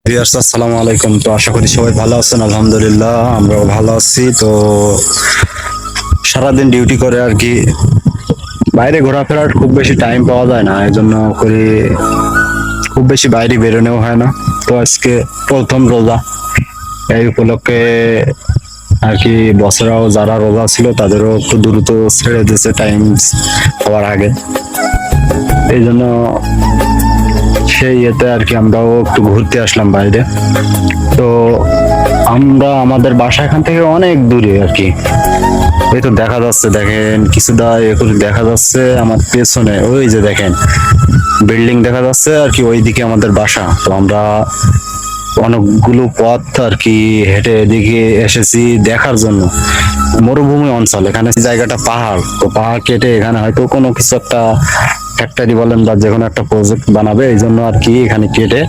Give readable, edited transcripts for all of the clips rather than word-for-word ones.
Viewers আসসালামু আলাইকুম। তো আশা করি সবাই ভালো আছেন। আলহামদুলিল্লাহ আমরাও ভালো আছি। তো সারাদিন ডিউটি করে আর কি বাইরে ঘোরাফেরার খুব বেশি টাইম পাওয়া যায় না, এই জন্য করি খুব বেশি বাইরে বেরোনোও হয় না। তো আজকে প্রথম রোজা, এই উপলক্ষে আর কি বছরাও যারা রোজা ছিল তাদেরও একটু দ্রুত ছেড়ে দিয়েছে টাইম হওয়ার আগে। এই জন্য সেই ইয়েতে আর কি আমরাও একটু ঘুরতে আসলাম বাইরে। তো আমাদের বাসা এখান থেকে অনেক দূরে আর কি। এই তো দেখা যাচ্ছে, দেখেন কিছুটা এখন দেখা যাচ্ছে আমার পেছনে, ওই যে দেখেন বিল্ডিং দেখা যাচ্ছে আর কি, ওইদিকে আমাদের বাসা। তো আমরা অনেকগুলো পথ আর কি হেঁটে এদিকে এসেছি দেখার জন্য। মরুভূমি অঞ্চল, এখানে জায়গাটা পাহাড়, তো পাহাড় কেটে এখানে হয়তো কোনো কিছু একটা ফ্যাক্টরি বলেন বা যে কোনো একটা প্রজেক্ট বানাবে, এই জন্য আর কি এখানে কেটে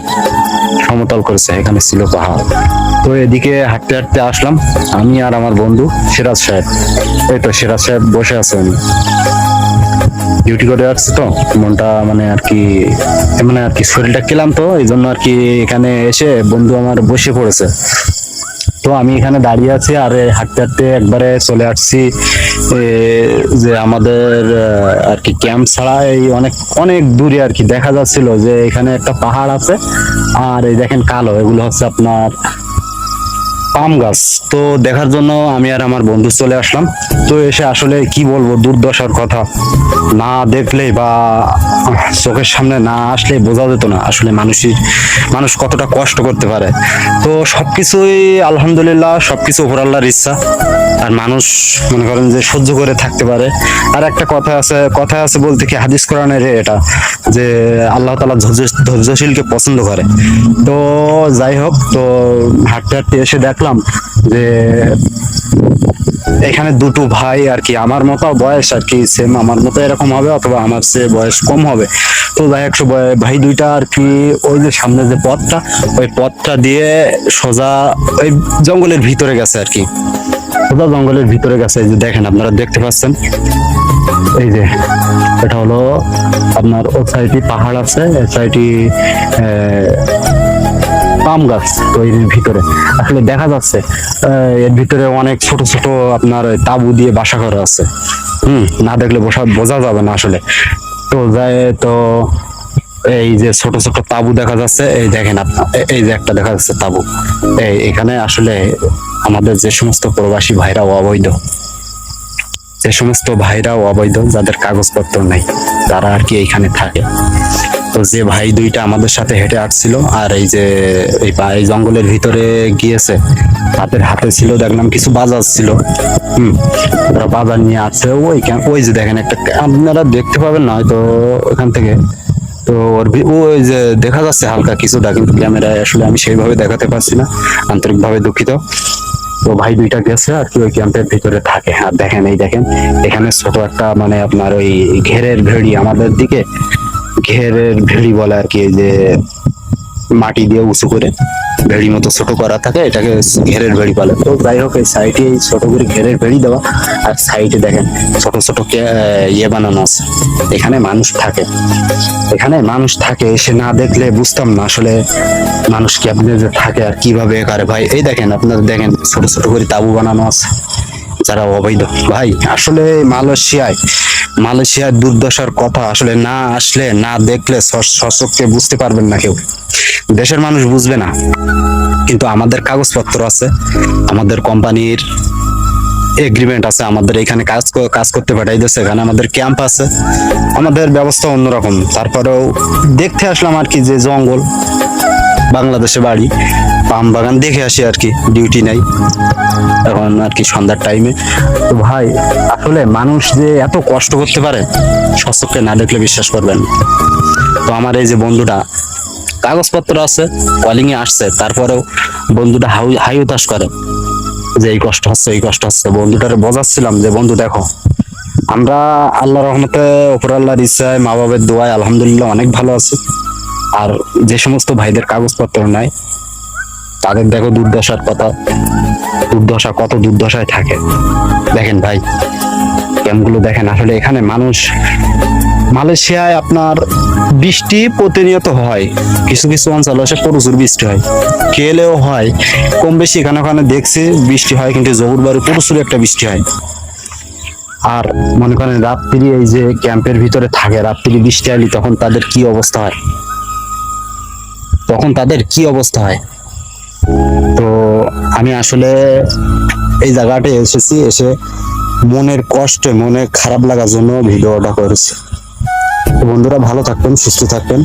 সমতল করেছে। এখানে ছিল পাহাড়। তো এদিকে হাঁটতে হাঁটতে আসলাম আমি আর আমার বন্ধু সিরাজ সাহেব। এই তো সিরাজ সাহেব বসে আছেন, ডিউটি করে আসছে। তো মনটা মানে আর কি শরীরটা ক্লান্ত, এই জন্য আর কি এখানে এসে বন্ধু আমার বসে পড়েছে। তো আমি এখানে দাঁড়িয়ে আছি আর হাঁটতে হাঁটতে একবারে চলে আসছি যে আমাদের আর কি ক্যাম্প ছাড়া এই অনেক অনেক দূরে আর কি দেখা যাচ্ছিল যে এখানে একটা পাহাড় আছে। আর এই দেখেন কালো, এগুলো হচ্ছে আপনার পাম গাছ। তো দেখার জন্য আমি আর আমার বন্ধু চলে আসলাম। তো এসে আসলে কি বলবো, দুর্দশার কথা না দেখলে বা চোখের সামনে না আসলে বোঝা যেত না আসলে মানুষ কতটা কষ্ট করতে পারে। তো সবকিছুই আলহামদুলিল্লাহ, সবকিছু উপর আল্লাহর ইচ্ছা। আর মানুষ মনে করেন যে সহ্য করে থাকতে পারে। আর একটা কথা আছে বলতে কি, হাদিস কোরআনের এটা যে আল্লাহ তাআলা ধৈর্যশীলকে পছন্দ করে। তো যাই হোক, তো হাঁটতে হাঁটতে এসে দেখলাম যে এখানে দুটো ভাই আর কি, আমার মতো বয়স আর কি, সেম আমার মতো এরকম হবে অথবা আমার চেয়ে বয়স কম হবে। তো যাই হোক, ভাই দুইটা আর কি ওই যে সামনে যে পথটা, ওই পথটা দিয়ে সোজা ওই জঙ্গলের ভিতরে গেছে আর কি, সোজা জঙ্গলের ভিতরে গেছে। এই যে দেখেন, আপনারা দেখতে পাচ্ছেন, এই যে এটা হলো আপনার ও সাইডে পাহাড় আছে, এ সাইডে পাম গাছ। তো এর ভিতরে আসলে দেখা যাচ্ছে এর ভিতরে অনেক ছোট ছোট আপনার তাঁবু দিয়ে বাসা করা আছে। না দেখলে বোঝা যাবে না আসলে। তো তো এই যে ছোট ছোট তাঁবু দেখা যাচ্ছে, এই দেখেন আপনার, এই যে একটা দেখা যাচ্ছে তাঁবু। এখানে আসলে আমাদের যে সমস্ত প্রবাসী ভাইরাও অবৈধ, যাদের কাগজপত্র নেই, তারা আর কি এইখানে থাকে। তো যে ভাই দুইটা আমাদের সাথে হেঁটে আসছিল আর এই যে এই জঙ্গলের ভিতরে গিয়েছে, তাদের হাতে ছিল দেখলাম কিছু বাজার ছিল। তারা বাজার নিয়ে আসছে। ওই যে দেখেন একটা, আপনারা দেখতে পাবেন না হয়তো এখান থেকে। তো ওই যে দেখা যাচ্ছে হালকা কিছুটা, কিন্তু ক্যামেরায় আসলে আমি সেইভাবে দেখাতে পারছি না, আন্তরিকভাবে দুঃখিত। তো ভাই দুইটা গেছে আর কি ওই ক্যাম্পের ভিতরে থাকে। আর দেখেন, এই দেখেন এখানে ছোট একটা মানে আপনার ওই ঘেরের ভেড়ি, আমাদের দিকে ঘেরের ভেড়ি বলে আর কি, এই যে মাটি দিয়ে উঁচু করে ভেড়ি মতো ছোট করা থাকে, এটাকে ঘেরের ভেড়ি বলে। তো যাই হোক, এই সাইডে ছোট করে ঘেরের ভেড়ি দেওয়া, আর সাইডে দেখেন ছোট ছোট ইয়ে বানানো আছে। এখানে মানুষ থাকে, এসে না দেখলে বুঝতাম না আসলে মানুষ কি আপনি যে থাকে আর কিভাবে করে। ভাই এই দেখেন, আপনারা দেখেন ছোট ছোট করে তাঁবু বানানো আছে যারা অবৈধ। ভাই আসলে মালয়েশিয়ার দুর্দশার কথা আসলে না আসলে না দেখলে সচক্ষে বুঝতে পারবেন না কেউ। দেশের মানুষ বুঝবে না, কিন্তু আমাদের কাগজপত্র আছে, আমাদের কোম্পানির এগ্রিমেন্ট আছে, আমাদের এখানে কাজ করতে পাঠাইতেছে, এখানে আমাদের ক্যাম্প আছে, আমাদের ব্যবস্থা অন্যরকম। তারপরেও দেখতে আসলাম আর কি, যে জঙ্গল, বাংলাদেশে বাড়ি, পাম বাগান দেখে আসি আর কি, ডিউটি নাই এখন আর কি সন্ধ্যার টাইমে। তো ভাই আসলে মানুষ যে এত কষ্ট করতে পারে সচক্ষে না দেখলে বিশ্বাস করবেন। তো আমার এই যে বন্ধুটা কাগজপত্র আছে, কলিং এ আসছে, তারপরেও বন্ধুটা হাই উতাস করে যে এই কষ্ট হচ্ছে। বন্ধুটারে বোঝাচ্ছিলাম যে বন্ধু দেখো, আমরা আল্লাহ রহমতে, উপর আল্লাহর ইচ্ছায়, মা বাবার দোয়ায় আলহামদুলিল্লাহ অনেক ভালো আছি। আর যে সমস্ত ভাইদের কাগজপত্র নাই তাদের দেখো দুর্দশার কথা, কত দুর্দশায় থাকে। দেখেন ভাই ক্যাম্পগুলো দেখেন, আসলে এখানে মানুষ, মালয়েশিয়ায় আপনার বৃষ্টি প্রতিনিয়ত হয়, কিছু কিছু অঞ্চলে আসে প্রচুর বৃষ্টি হয়, কেলেও হয় কম বেশি, এখানে ওখানে দেখছি বৃষ্টি হয়, কিন্তু জহুরবাড়ি প্রচুর একটা বৃষ্টি হয়। আর মনে করেন রাত্রি এই যে ক্যাম্পের ভিতরে থাকে, রাত্রি বৃষ্টি আলি তখন তাদের কি অবস্থা হয়, তখন তাদের কি অবস্থা হয়। তো আমি আসলে এই জায়গাটা এসেছি, এসে মনের কষ্টে, মনে খারাপ লাগার জন্য ভিডিওটা করেছি। তো বন্ধুরা ভালো থাকবেন, সুস্থ থাকবেন।